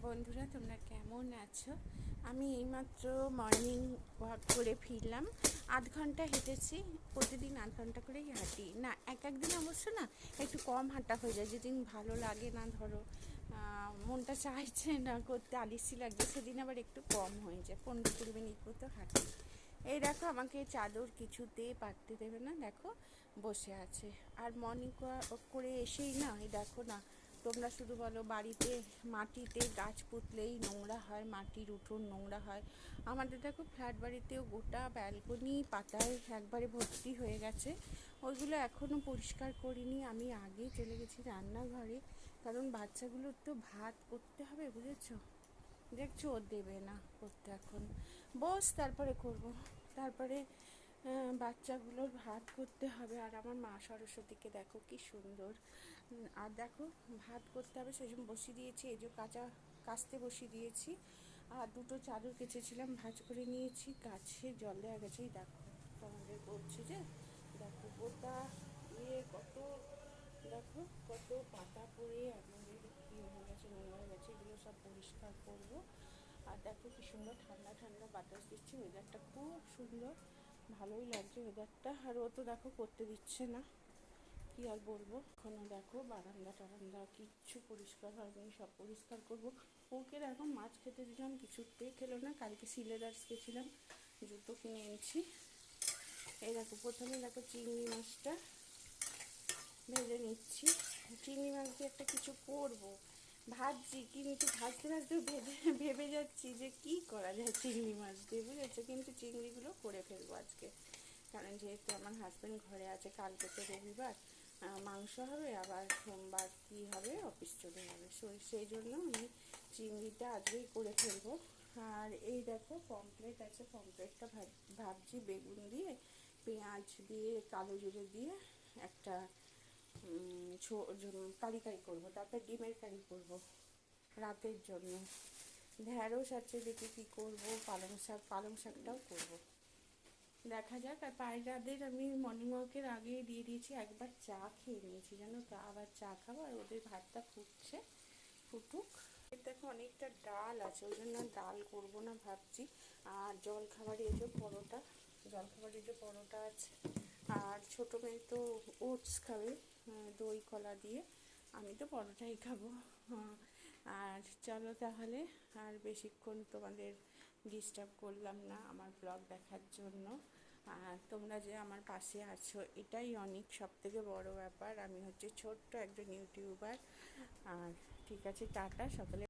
বন্ধুরা, তোমরা কেমন আছো? আমি এইমাত্র মর্নিং ওয়াক করে ফিরলাম। ৮ ঘন্টা হেঁটেছি। প্রতিদিন ৮ ঘন্টা করেই হাঁটি। না, এক একদিন অবশ্য না একটু কম হাঁটা হয়ে যায়। যেদিন ভালো লাগে না, ধরো মনটা চাইছে না করতে, আলিসি লাগছে, সেদিন আবার একটু কম হয়ে যায়। 15-20 মিনিট মতো হাঁটি। এই দেখো, আমাকে চাদর কিছুতে পারতে দেবে না, দেখো বসে আছে। আর মর্নিং ওয়াক করে এসেই না, এই দেখো না, তোমরা শুধু বলো বাড়িতে মাটিতে গাছ পুঁতলেই নোংরা হয়, মাটির উঠোন নোংরা হয়। আমাদের দেখো ফ্ল্যাট বাড়িতেও গোটা ব্যালকনি পাতায় একবারে ভর্তি হয়ে গেছে। ওইগুলো এখনও পরিষ্কার করিনি। আমি আগেই চলে গেছি রান্নাঘরে, কারণ বাচ্চাগুলোর তো ভাত করতে হবে, বুঝেছো? দেখছো, ও দেবে না করতে এখন। বস, তারপরে করব। তারপরে বাচ্চাগুলোর ভাত করতে হবে। আর আমার মা সরস্বতীকে দেখো কি সুন্দর। আর দেখো, ভাত করতে হবে, সেই জন্য বসিয়ে দিয়েছি। এই যে কাচতে বসিয়ে দিয়েছি। আর দুটো চাদর কেচেছিলাম, ভাঁজ করে নিয়েছি। গাছে জল দেওয়া গেছে। দেখো, তোমাদের বলছি যে দেখো গোটা কত, দেখো কত পাতা পড়ে আমাদের ইয়ে হয়ে গেছে, নোংরা হয়ে গেছে। এগুলো সব পরিষ্কার করবো। আর দেখো কি সুন্দর ঠান্ডা ঠান্ডা বাতাস দিচ্ছে। ওয়েদারটা খুব সুন্দর, ভালোই লাগছে ওয়েদারটা। আর ও তো দেখো করতে দিচ্ছে না, কি আর বলবো। এখনও দেখো বারান্দা টারান্দা কিচ্ছু পরিষ্কার হয়নি, সব পরিষ্কার করব। ওকে এখন মাছ খেতে দিলাম, কিছুতেই খেলো না। কালকে সিলেদার্স গেছিলাম, জুতো কিনে এনেছি। এই দেখো, প্রথমে দেখো চিংড়ি মাছটা ভেজে নিচ্ছি। চিংড়ি মাছ দিয়ে একটা কিছু করবো, ভাজছি, কিন্তু ভাজতে ভাজতে ভেবে যাচ্ছি যে কি করা যায় চিংড়ি মাছ দিয়ে, বুঝেছো? কিন্তু চিংড়িগুলো করে ফেলবো আজকে, কারণ যেহেতু আমার হাজব্যান্ড ঘরে আছে। কালকে তো রবিবার, মাংস হবে, আবার সোমবার কি হবে, অফিস চলে যাবে। সেই জন্য আমি চিংড়িটা আজকেই করে ফেলবো। আর এই দেখো পমফ্রেট আছে, পমফ্রেটটা ভাবছি বেগুন দিয়ে, পেঁয়াজ দিয়ে, কালো জিরে দিয়ে একটা কারি করবো। তারপর ডিমের কারি করবো রাতের জন্য। ঢ্যাঁড়স আছে, দেখি কী করবো। পালং শাকটাও করবো, দেখা যাক। আর পায়রাদের আমি মর্নিং ওয়াকের আগে দিয়ে দিয়েছি, একবার চা খেয়ে নিয়েছি জানো তো। আবার চা খাবো। আর ওদের ভাতটা ফুটছে, ফুটুক। দেখো অনেকটা ডাল আছে, ওই জন্য ডাল করবো না ভাবছি। আর জলখাবারের যে পরোটা আছে। আর ছোটো মেয়ে তো ওটস খাবে দই কলা দিয়ে, আমি তো পরোটাই খাবো। আর চলো তাহলে, আর বেশিক্ষণ তোমাদের ডিস্টার্ব করলাম না আমার ব্লগ দেখার জন্য। আর তোমরা যে আমার পাশে আছো, এটাই অনেক, সবথেকে বড় ব্যাপার। আমি হচ্ছে ছোট্ট একজন ইউটিউবার। আর ঠিক আছে, টাটা সকলে।